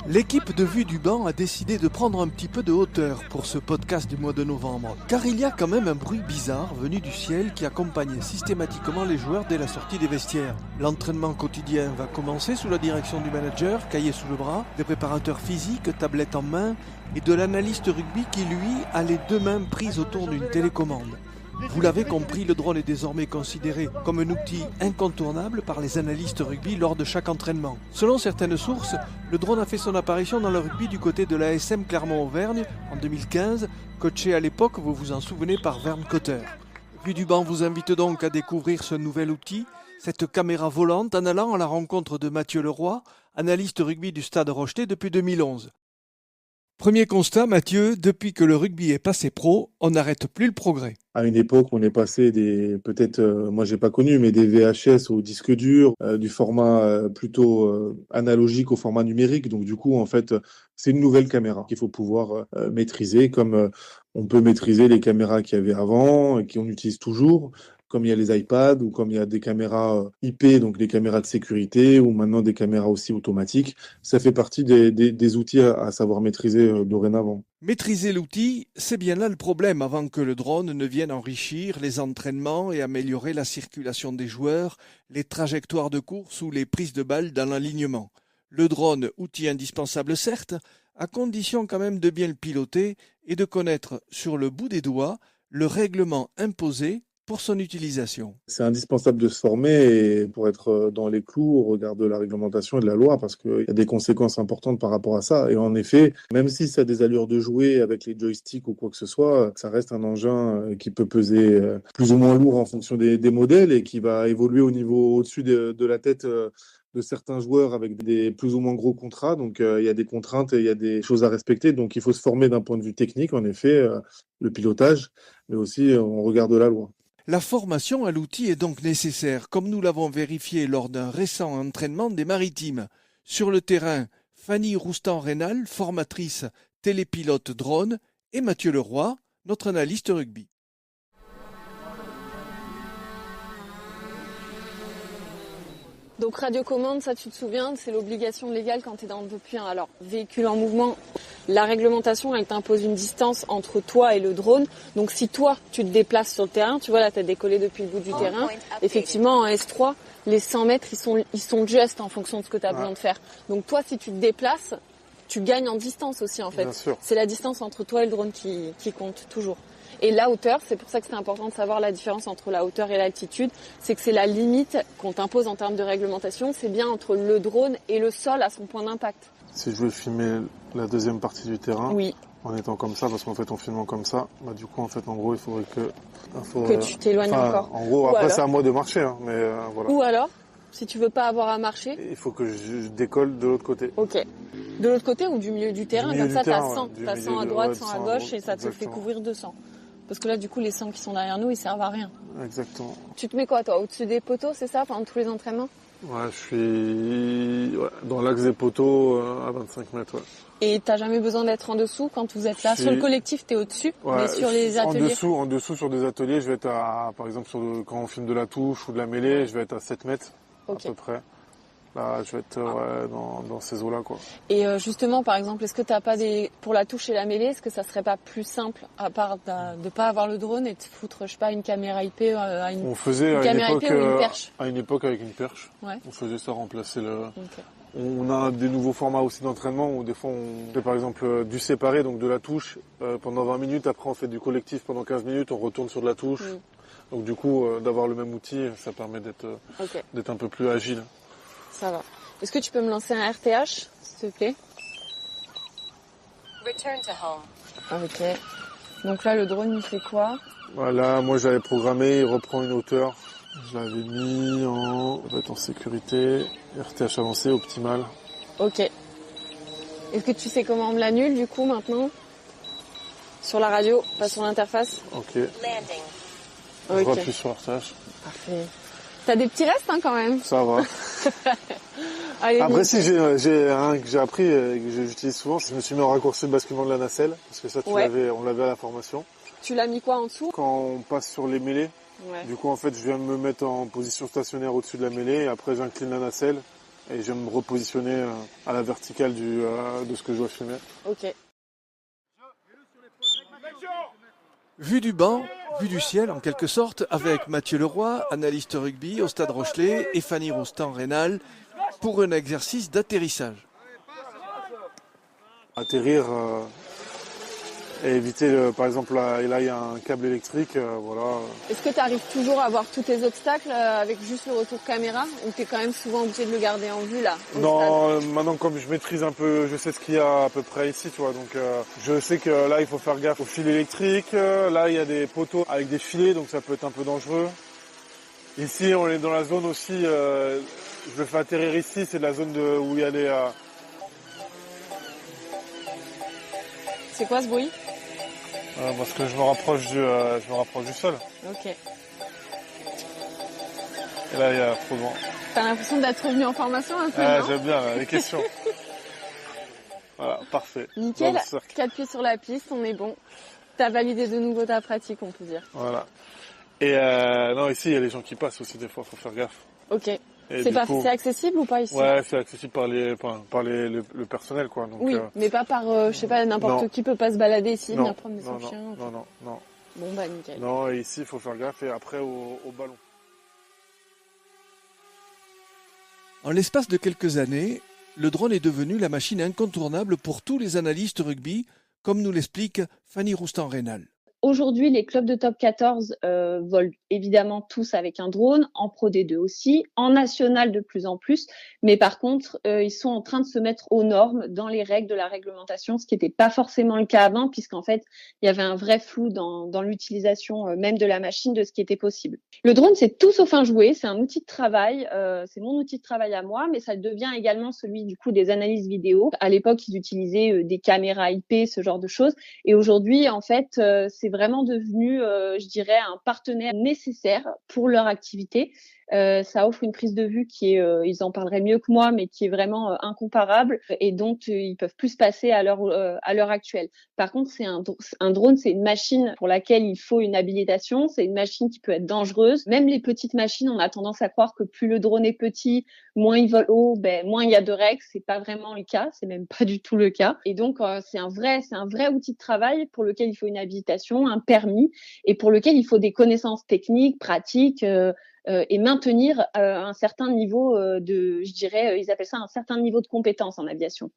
L'équipe de Vue du banc a décidé de prendre un petit peu de hauteur pour ce podcast du mois de novembre, car il y a quand même un bruit bizarre venu du ciel qui accompagne systématiquement les joueurs dès la sortie des vestiaires. L'entraînement quotidien va commencer sous la direction du manager, cahier sous le bras, des préparateurs physiques, tablette en main, et de l'analyste rugby qui, lui, a les deux mains prises autour d'une télécommande. Vous l'avez compris, le drone est désormais considéré comme un outil incontournable par les analystes rugby lors de chaque entraînement. Selon certaines sources, le drone a fait son apparition dans le rugby du côté de l'ASM Clermont-Auvergne en 2015, coaché à l'époque, vous vous en souvenez, par Vern Cotter. Vue du banc vous invite donc à découvrir ce nouvel outil, cette caméra volante, en allant à la rencontre de Mathieu Leroy, analyste rugby du Stade Rochetais depuis 2011. Premier constat, Mathieu, depuis que le rugby est passé pro, on n'arrête plus le progrès. À une époque, on est passé moi j'ai pas connu, mais des VHS au disque dur, du format plutôt analogique au format numérique. Donc du coup, en fait, c'est une nouvelle caméra qu'il faut pouvoir maîtriser, comme on peut maîtriser les caméras qu'il y avait avant et qu'on utilise toujours. Comme il y a les iPads ou comme il y a des caméras IP, donc des caméras de sécurité, ou maintenant des caméras aussi automatiques. Ça fait partie des outils à savoir maîtriser dorénavant. Maîtriser l'outil, c'est bien là le problème avant que le drone ne vienne enrichir les entraînements et améliorer la circulation des joueurs, les trajectoires de course ou les prises de balles dans l'alignement. Le drone, outil indispensable certes, à condition quand même de bien le piloter et de connaître sur le bout des doigts le règlement imposé pour son utilisation. C'est indispensable de se former et pour être dans les clous au regard de la réglementation et de la loi parce qu'il y a des conséquences importantes par rapport à ça. Et en effet, même si ça a des allures de jouer avec les joysticks ou quoi que ce soit, ça reste un engin qui peut peser plus ou moins lourd en fonction des modèles et qui va évoluer au niveau au-dessus de la tête de certains joueurs avec des plus ou moins gros contrats. Donc, il y a des contraintes et il y a des choses à respecter. Donc, il faut se former d'un point de vue technique, en effet, le pilotage, mais aussi en regard de la loi. La formation à l'outil est donc nécessaire, comme nous l'avons vérifié lors d'un récent entraînement des Maritimes. Sur le terrain, Fanny Roustan-Rénal, formatrice télépilote drone, et Mathieu Leroy, notre analyste rugby. Donc radiocommande, ça tu te souviens, c'est l'obligation légale quand tu es depuis un véhicule en mouvement. La réglementation, elle t'impose une distance entre toi et le drone. Donc si toi, tu te déplaces sur le terrain, tu vois là, tu as décollé depuis le bout du terrain. Effectivement, en S3, les 100 mètres, ils sont justes en fonction de ce que tu as besoin de faire. Donc toi, si tu te déplaces, tu gagnes en distance aussi en fait. C'est la distance entre toi et le drone qui compte toujours. Et la hauteur, c'est pour ça que c'est important de savoir la différence entre la hauteur et l'altitude, c'est que c'est la limite qu'on t'impose en termes de réglementation, c'est bien entre le drone et le sol à son point d'impact. Si je veux filmer la deuxième partie du terrain, oui. En étant comme ça, parce qu'en fait en filmant comme ça, du coup en fait en gros il faudrait que tu t'éloignes encore. En gros, après c'est à moi de marcher, hein, mais voilà. Ou alors, si tu veux pas avoir à marcher, il faut que je décolle de l'autre côté. Ok. De l'autre côté ou du milieu du terrain, comme ça t'as 100, t'as 100 à droite, 100 à gauche et ça te fait couvrir 200. Parce que là, du coup, les 100 qui sont derrière nous, ils servent à rien. Exactement. Tu te mets quoi, toi, au-dessus des poteaux, c'est ça, pendant tous les entraînements? Ouais, je suis dans l'axe des poteaux à 25 mètres, ouais. Et t'as jamais besoin d'être en dessous quand vous êtes là? Sur le collectif, t'es au-dessus, mais sur les ateliers? En dessous, sur des ateliers, je vais être par exemple, quand on filme de la touche ou de la mêlée, je vais être à 7 mètres, à peu près. Là, je vais être dans ces eaux-là, quoi. Et justement, par exemple, est-ce que t'as pas pour la touche et la mêlée, est-ce que ça serait pas plus simple, à part de pas avoir le drone et de foutre, je sais pas, une caméra IP on faisait à une époque avec une perche. Ouais. On faisait ça, remplacer le... Okay. On a des nouveaux formats aussi d'entraînement où des fois on fait par exemple du séparé, donc de la touche pendant 20 minutes, après on fait du collectif pendant 15 minutes, on retourne sur de la touche. Donc du coup, d'avoir le même outil, ça permet d'être un peu plus agile. Ça va. Est-ce que tu peux me lancer un RTH, s'il te plaît? Return to home. Ok. Donc là, le drone, il fait quoi? Voilà, moi j'avais programmé, il reprend une hauteur. Je l'avais mis en sécurité, RTH avancé, optimal. Ok. Est-ce que tu sais comment on me l'annule, du coup, maintenant? Sur la radio, pas sur l'interface? Ok. Landing. Je rappuie sur RTH. Parfait. T'as des petits restes, hein, quand même. Ça va. Allez, après, si j'ai un que j'ai appris et que j'utilise souvent, je me suis mis en raccourci de basculement de la nacelle, parce que ça, on l'avait à la formation. Tu l'as mis quoi en dessous? Quand on passe sur les mêlées, du coup, en fait, je viens de me mettre en position stationnaire au-dessus de la mêlée, et après, j'incline la nacelle, et je vais me repositionner à la verticale de ce que je dois filmer. Ok. Vue du banc, vue du ciel en quelque sorte, avec Mathieu Leroy, analyste rugby au Stade Rochelet, et Fanny Roustan-Rénal pour un exercice d'atterrissage. Atterrir et éviter, par exemple, là il y a un câble électrique, voilà. Est-ce que tu arrives toujours à voir tous tes obstacles avec juste le retour caméra ou tu es quand même souvent obligé de le garder en vue là au Non, stade? maintenant comme je maîtrise un peu, je sais ce qu'il y a à peu près ici, tu vois, donc je sais que là il faut faire gaffe aux fils électriques, là il y a des poteaux avec des filets, donc ça peut être un peu dangereux. Ici on est dans la zone aussi, je le fais atterrir ici, c'est la zone où il y a les... C'est quoi ce bruit? parce que je me rapproche du sol. Ok. Et là il y a trop de vent. T'as l'impression d'être revenu en formation un peu, non? J'aime bien les questions. Voilà, parfait. Nickel, Dans le cercle. 4 pieds sur la piste, on est bon. T'as validé de nouveau ta pratique, on peut dire. Voilà. Et non, ici il y a les gens qui passent aussi des fois, faut faire gaffe. Ok. Et C'est du pas, coup, c'est accessible ou pas ici? ouais, c'est accessible par le personnel, quoi. Donc, Oui, mais pas par, je sais pas, n'importe non. qui peut pas se balader ici, non, venir promener son non, chien. non, ok. non, non, non, Bon bah nickel. non. Et ici, il faut faire gaffe. Et après, au ballon. En l'espace de quelques années, le drone est devenu la machine incontournable pour tous les analystes rugby, comme nous l'explique Fanny Roustan-Rénal. Aujourd'hui, les clubs de top 14 volent évidemment tous avec un drone, en Pro D2 aussi, en national de plus en plus. Mais par contre, ils sont en train de se mettre aux normes dans les règles de la réglementation, ce qui n'était pas forcément le cas avant, puisqu'en fait, il y avait un vrai flou dans l'utilisation même de la machine, de ce qui était possible. Le drone, c'est tout sauf un jouet, c'est un outil de travail, c'est mon outil de travail à moi, mais ça devient également celui du coup des analyses vidéo. À l'époque, ils utilisaient des caméras IP, ce genre de choses. Et aujourd'hui, en fait, c'est vraiment devenu, je dirais, un partenaire nécessaire pour leur activité. Ça offre une prise de vue qui est, ils en parleraient mieux que moi, mais qui est vraiment incomparable et dont ils peuvent plus se passer à l'heure actuelle. Par contre, un drone, c'est une machine pour laquelle il faut une habilitation. C'est une machine qui peut être dangereuse. Même les petites machines, on a tendance à croire que plus le drone est petit, moins il vole haut, moins il y a de règles. C'est pas vraiment le cas. C'est même pas du tout le cas. Et donc, c'est un vrai outil de travail pour lequel il faut une habilitation, un permis et pour lequel il faut des connaissances techniques, pratiques, et maintenir un certain niveau je dirais, ils appellent ça un certain niveau de compétence en aviation.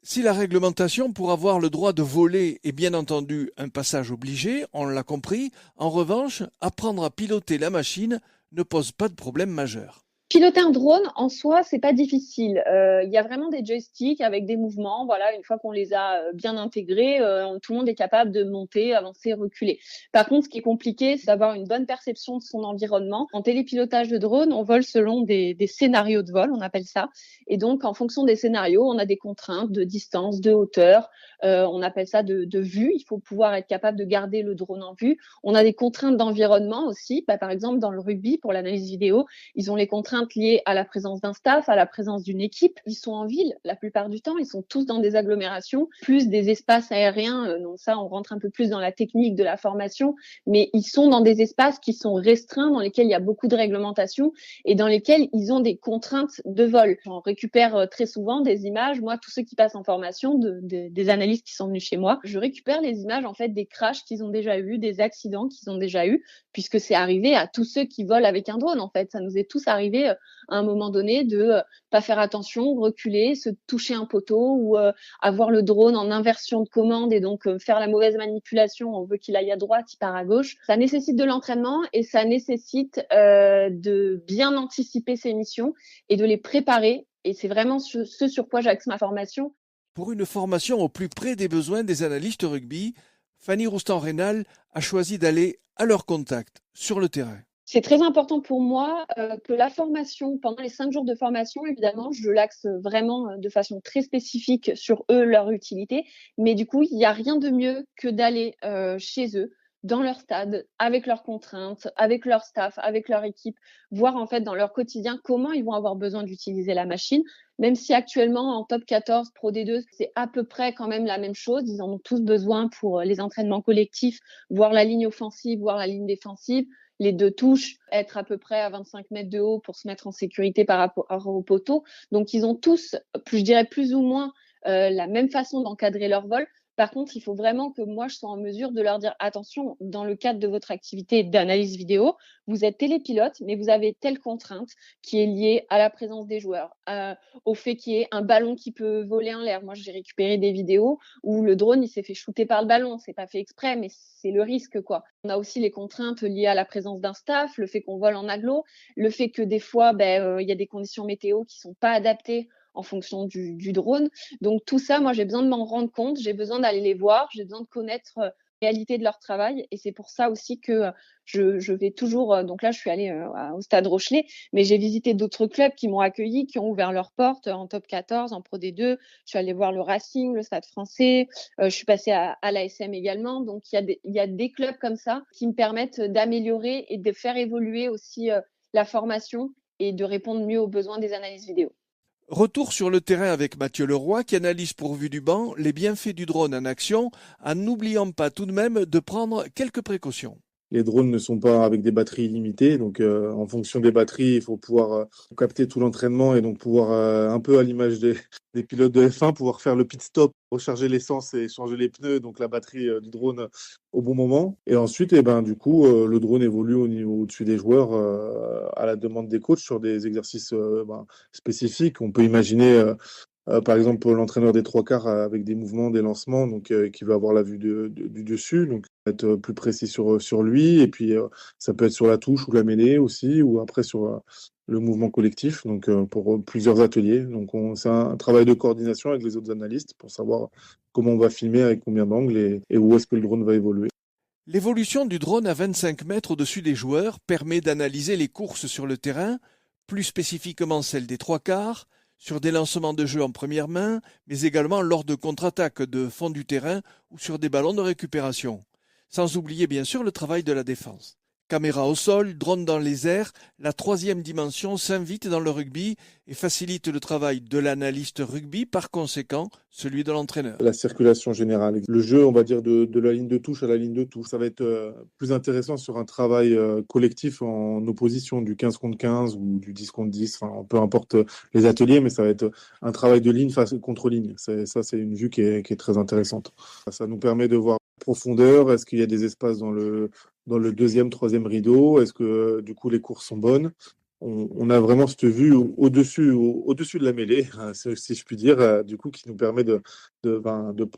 Si la réglementation pour avoir le droit de voler est bien entendu un passage obligé, on l'a compris, en revanche, apprendre à piloter la machine ne pose pas de problème majeur. Piloter un drone, en soi, c'est pas difficile. Il y a vraiment des joysticks avec des mouvements. Voilà, une fois qu'on les a bien intégrés, tout le monde est capable de monter, avancer, reculer. Par contre, ce qui est compliqué, c'est d'avoir une bonne perception de son environnement. En télépilotage de drone, on vole selon des scénarios de vol, on appelle ça. Et donc, en fonction des scénarios, on a des contraintes de distance, de hauteur. On appelle ça de vue. Il faut pouvoir être capable de garder le drone en vue. On a des contraintes d'environnement aussi. Par exemple, dans le rugby, pour l'analyse vidéo, ils ont les contraintes liées à la présence d'un staff, à la présence d'une équipe. Ils sont en ville la plupart du temps, ils sont tous dans des agglomérations, plus des espaces aériens. Donc ça, on rentre un peu plus dans la technique de la formation, mais ils sont dans des espaces qui sont restreints, dans lesquels il y a beaucoup de réglementations et dans lesquels ils ont des contraintes de vol. J'en récupère très souvent des images. Moi, tous ceux qui passent en formation, des analystes qui sont venus chez moi, je récupère les images en fait des crashs qu'ils ont déjà eu, des accidents qu'ils ont déjà eu, puisque c'est arrivé à tous ceux qui volent avec un drone. En fait, ça nous est tous arrivé à un moment donné de pas faire attention, reculer, se toucher un poteau ou avoir le drone en inversion de commande et donc faire la mauvaise manipulation. On veut qu'il aille à droite, il part à gauche. Ça nécessite de l'entraînement et ça nécessite de bien anticiper ses missions et de les préparer. Et c'est vraiment ce sur quoi j'axe ma formation. Pour une formation au plus près des besoins des analystes rugby, Fanny Roustan-Rénal a choisi d'aller à leur contact, sur le terrain. C'est très important pour moi que la formation, pendant les 5 jours de formation, évidemment, je l'axe vraiment de façon très spécifique sur eux, leur utilité. Mais du coup, il n'y a rien de mieux que d'aller chez eux, dans leur stade, avec leurs contraintes, avec leur staff, avec leur équipe, voir en fait dans leur quotidien comment ils vont avoir besoin d'utiliser la machine. Même si actuellement, en top 14, Pro D2, c'est à peu près quand même la même chose. Ils en ont tous besoin pour les entraînements collectifs, voir la ligne offensive, voir la ligne défensive. les 2 touches, être à peu près à 25 mètres de haut pour se mettre en sécurité par rapport au poteau. Donc, ils ont tous, je dirais plus ou moins, la même façon d'encadrer leur vol. Par contre, il faut vraiment que moi, je sois en mesure de leur dire attention, dans le cadre de votre activité d'analyse vidéo, vous êtes télépilote, mais vous avez telle contrainte qui est liée à la présence des joueurs, au fait qu'il y ait un ballon qui peut voler en l'air. Moi, j'ai récupéré des vidéos où le drone, il s'est fait shooter par le ballon. C'est pas fait exprès, mais c'est le risque, quoi. On a aussi les contraintes liées à la présence d'un staff, le fait qu'on vole en agglo, le fait que des fois, y a des conditions météo qui sont pas adaptées en fonction du drone. Donc tout ça, moi, j'ai besoin de m'en rendre compte, j'ai besoin d'aller les voir, j'ai besoin de connaître la réalité de leur travail. Et c'est pour ça aussi que je vais toujours... donc là, je suis allée au Stade Rochelet, mais j'ai visité d'autres clubs qui m'ont accueilli, qui ont ouvert leurs portes en top 14, en Pro D2. Je suis allée voir le Racing, le Stade Français. Je suis passée à l'ASM également. Donc il y a des clubs comme ça qui me permettent d'améliorer et de faire évoluer aussi la formation et de répondre mieux aux besoins des analyses vidéo. Retour sur le terrain avec Mathieu Leroy qui analyse pour Vue du Banc les bienfaits du drone en action en n'oubliant pas tout de même de prendre quelques précautions. Les drones ne sont pas avec des batteries illimitées, donc en fonction des batteries, il faut pouvoir capter tout l'entraînement et donc pouvoir, un peu à l'image des pilotes de F1, pouvoir faire le pit stop, recharger l'essence et changer les pneus, donc la batterie du drone au bon moment. Et ensuite, du coup, le drone évolue au-dessus des joueurs à la demande des coachs sur des exercices spécifiques. On peut imaginer par exemple, l'entraîneur des 3/4 avec des mouvements, des lancements, donc qui veut avoir la vue du dessus, donc être plus précis sur lui. Et puis, ça peut être sur la touche ou la mêlée aussi, ou après sur le mouvement collectif, donc pour plusieurs ateliers. Donc, c'est un travail de coordination avec les autres analystes pour savoir comment on va filmer, avec combien d'angles et où est-ce que le drone va évoluer. L'évolution du drone à 25 mètres au-dessus des joueurs permet d'analyser les courses sur le terrain, plus spécifiquement celles des 3/4, sur des lancements de jeu en première main, mais également lors de contre-attaques de fond du terrain ou sur des ballons de récupération. Sans oublier bien sûr le travail de la défense. Caméra au sol, drone dans les airs, la troisième dimension s'invite dans le rugby et facilite le travail de l'analyste rugby, par conséquent celui de l'entraîneur. La circulation générale, le jeu, on va dire, de la ligne de touche à la ligne de touche, ça va être plus intéressant sur un travail collectif en opposition du 15 contre 15 ou du 10 contre 10, enfin, peu importe les ateliers, mais ça va être un travail de ligne face contre ligne. C'est une vue qui est très intéressante. Ça nous permet de voir profondeur, est-ce qu'il y a des espaces dans le deuxième, troisième rideau, est-ce que du coup les courses sont bonnes. On a vraiment cette vue au-dessus de la mêlée, si je puis dire, du coup, qui nous permet de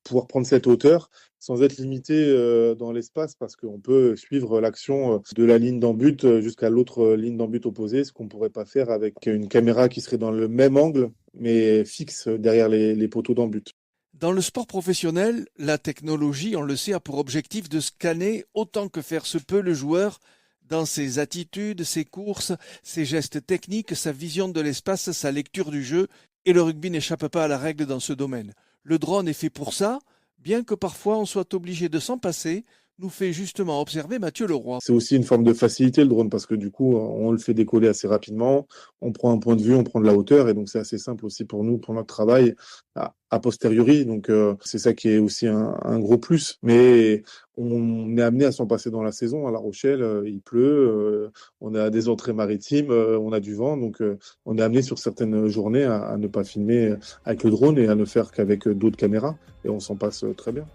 pouvoir prendre cette hauteur sans être limité dans l'espace, parce qu'on peut suivre l'action de la ligne d'en-but jusqu'à l'autre ligne d'en-but opposée, ce qu'on ne pourrait pas faire avec une caméra qui serait dans le même angle, mais fixe derrière les poteaux d'en-but. Dans le sport professionnel, la technologie, on le sait, a pour objectif de scanner autant que faire se peut le joueur dans ses attitudes, ses courses, ses gestes techniques, sa vision de l'espace, sa lecture du jeu, et le rugby n'échappe pas à la règle dans ce domaine. Le drone est fait pour ça, bien que parfois on soit obligé de s'en passer, nous fait justement observer Mathieu Leroy. C'est aussi une forme de facilité le drone, parce que du coup on le fait décoller assez rapidement, on prend un point de vue, on prend de la hauteur, et donc c'est assez simple aussi pour nous, pour notre travail a posteriori, donc c'est ça qui est aussi un gros plus. Mais on est amené à s'en passer dans la saison. À La Rochelle, il pleut, on a des entrées maritimes, on a du vent, donc on est amené sur certaines journées à ne pas filmer avec le drone et à ne faire qu'avec d'autres caméras, et on s'en passe très bien.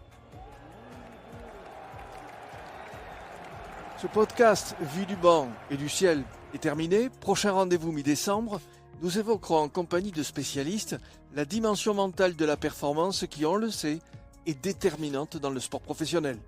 Ce podcast Vue du banc et du ciel est terminé. Prochain rendez-vous mi-décembre. Nous évoquerons en compagnie de spécialistes la dimension mentale de la performance qui, on le sait, est déterminante dans le sport professionnel.